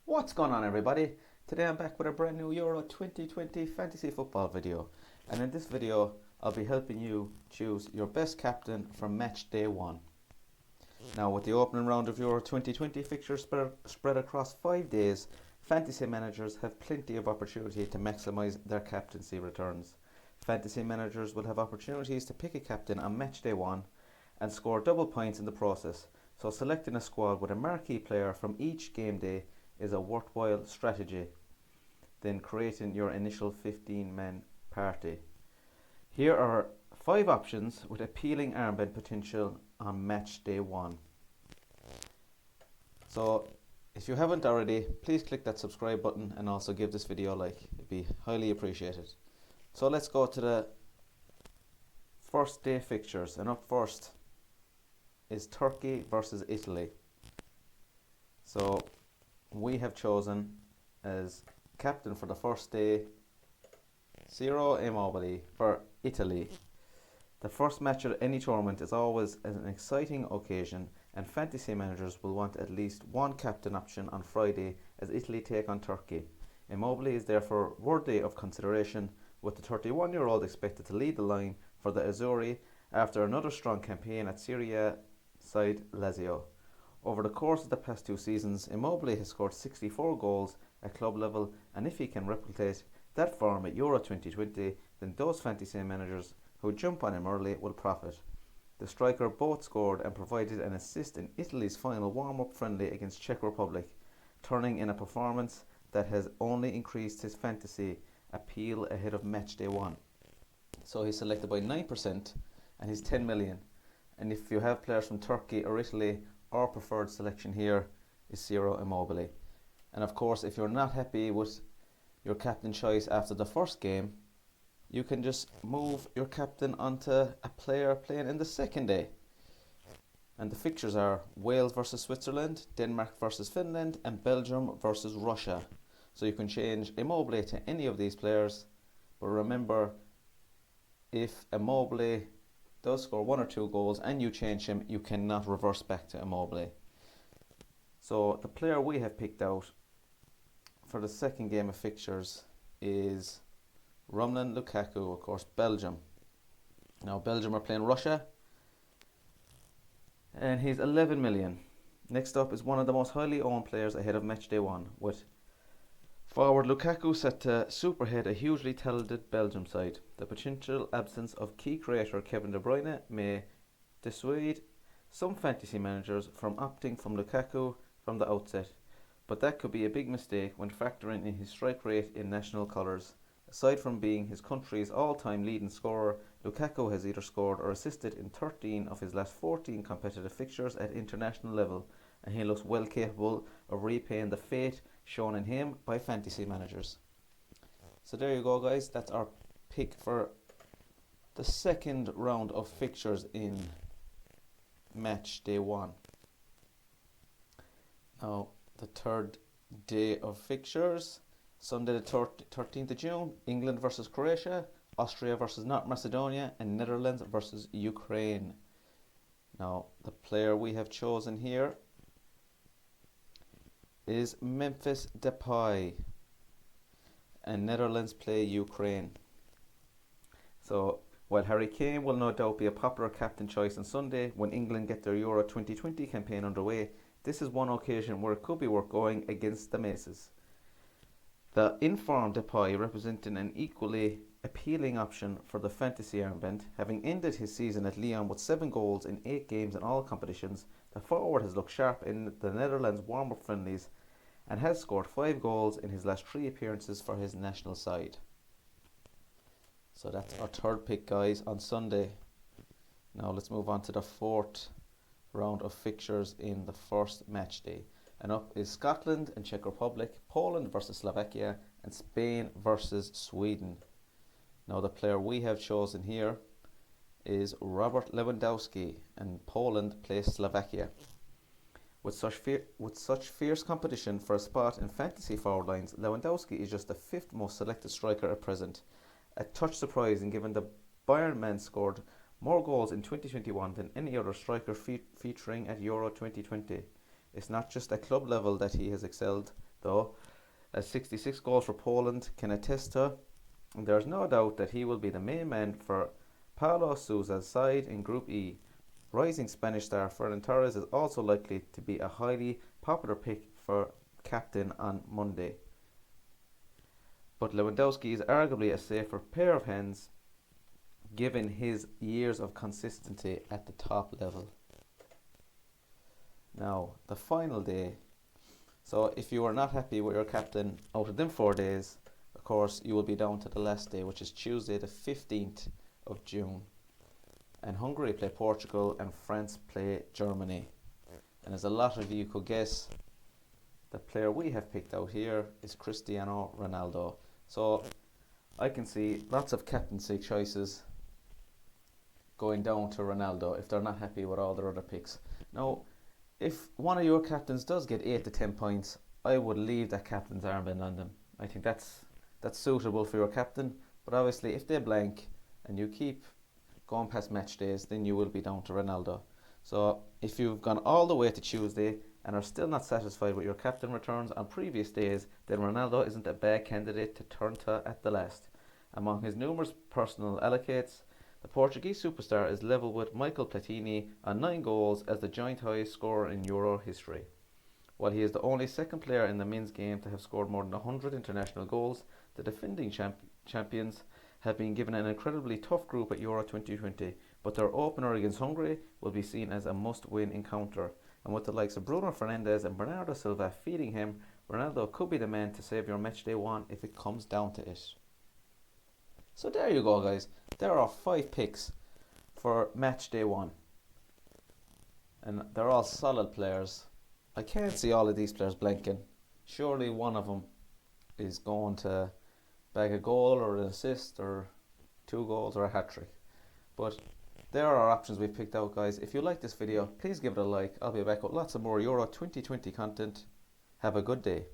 What's going on, everybody? Today I'm back with a brand new Euro 2020 fantasy football video, and in this video I'll be helping you choose your best captain for match day 1. Now, with the opening round of Euro 2020 fixtures spread across 5 days, fantasy managers have plenty of opportunity to maximise their captaincy returns. Fantasy managers will have opportunities to pick a captain on match day 1 and score double points in the process, so selecting a squad with a marquee player from each game day is a worthwhile strategy than creating your initial 15-man party. Here are 5 options with appealing armband potential on match day 1. So if you haven't already, please click that subscribe button and also give this video a like. It'd be highly appreciated. So let's go to the first day fixtures, and up first is Turkey versus Italy. So we have chosen as captain for the first day Ciro Immobile for Italy. The first match of any tournament is always an exciting occasion, and fantasy managers will want at least one captain option on Friday as Italy take on Turkey. Immobile is therefore worthy of consideration, with the 31-year-old expected to lead the line for the Azzurri after another strong campaign at Serie A side Lazio. Over the course of the past 2 seasons, Immobile has scored 64 goals at club level, and if he can replicate that form at Euro 2020, then those fantasy managers who jump on him early will profit. The striker both scored and provided an assist in Italy's final warm-up friendly against Czech Republic, turning in a performance that has only increased his fantasy appeal ahead of match day 1. So he's selected by 9% and he's 10 million. And if you have players from Turkey or Italy, our preferred selection here is Ciro Immobile. And of course, if you're not happy with your captain choice after the first game, you can just move your captain onto a player playing in the second day. And the fixtures are Wales versus Switzerland, Denmark versus Finland, and Belgium versus Russia. So you can change Immobile to any of these players, but remember, if Immobile does score 1 or 2 goals and you change him, you cannot reverse back to Immobile. So the player we have picked out for the second game of fixtures is Romelu Lukaku, of course, Belgium. Now Belgium are playing Russia, and he's 11 million. Next up is one of the most highly owned players ahead of match day 1, with forward Lukaku set to superhead a hugely talented Belgium side. The potential absence of key creator Kevin De Bruyne may dissuade some fantasy managers from opting from Lukaku from the outset, but that could be a big mistake when factoring in his strike rate in national colours. Aside from being his country's all-time leading scorer, Lukaku has either scored or assisted in 13 of his last 14 competitive fixtures at international level, and he looks well capable of repaying the fate shown in him by fantasy managers. So there you go, guys. That's our pick for the second round of fixtures in match day 1. Now, the third day of fixtures, Sunday the 13th of June, England versus Croatia, Austria versus North Macedonia, and Netherlands versus Ukraine. Now, the player we have chosen here is Memphis Depay, and Netherlands play Ukraine. So while Harry Kane will no doubt be a popular captain choice on Sunday when England get their Euro 2020 campaign underway, this is one occasion where it could be worth going against the Maces. The informed Depay representing an equally appealing option for the fantasy armband. Having ended his season at Lyon with 7 goals in 8 games in all competitions, the forward has looked sharp in the Netherlands warm-up friendlies and has scored 5 goals in his last 3 appearances for his national side. So that's our third pick, guys, on Sunday. Now let's move on to the fourth round of fixtures in the first match day. And up is Scotland and Czech Republic, Poland versus Slovakia, and Spain versus Sweden. Now the player we have chosen here is Robert Lewandowski, and Poland plays Slovakia. With such fierce competition for a spot in fantasy forward lines, Lewandowski is just the 5th most selected striker at present. A touch surprising given the Bayern man scored more goals in 2021 than any other striker featuring at Euro 2020. It's not just at club level that he has excelled. though, as 66 goals for Poland can attest to, and there is no doubt that he will be the main man for Paulo Sousa's side in Group E. Rising Spanish star Ferran Torres is also likely to be a highly popular pick for captain on Monday. But Lewandowski is arguably a safer pair of hands given his years of consistency at the top level. Now, the final day. So if you are not happy with your captain out of them 4 days, of course you will be down to the last day, which is Tuesday the 15th of June. And Hungary play Portugal and France play Germany. And as a lot of you could guess, the player we have picked out here is Cristiano Ronaldo. So I can see lots of captaincy choices going down to Ronaldo if they're not happy with all their other picks. Now, if one of your captains does get 8 to 10 points, I would leave that captain's armband on them. I think that's suitable for your captain. But obviously, if they blank and you keep going past match days, then you will be down to Ronaldo. So if you've gone all the way to Tuesday and are still not satisfied with your captain returns on previous days, then Ronaldo isn't a bad candidate to turn to at the last. Among his numerous personal allocates, the Portuguese superstar is level with Michael Platini on 9 goals as the joint highest scorer in Euro history. While he is the only second player in the men's game to have scored more than 100 international goals, the defending champions have been given an incredibly tough group at Euro 2020, but their opener against Hungary will be seen as a must-win encounter. And with the likes of Bruno Fernandes and Bernardo Silva feeding him, Ronaldo could be the man to save your matchday one if it comes down to it. So there you go, guys. There are 5 picks for match day 1. And they're all solid players. I can't see all of these players blanking. Surely one of them is going to bag a goal or an assist or 2 goals or a hat-trick. But there are options we've picked out, guys. If you like this video, please give it a like. I'll be back with lots of more Euro 2020 content. Have a good day.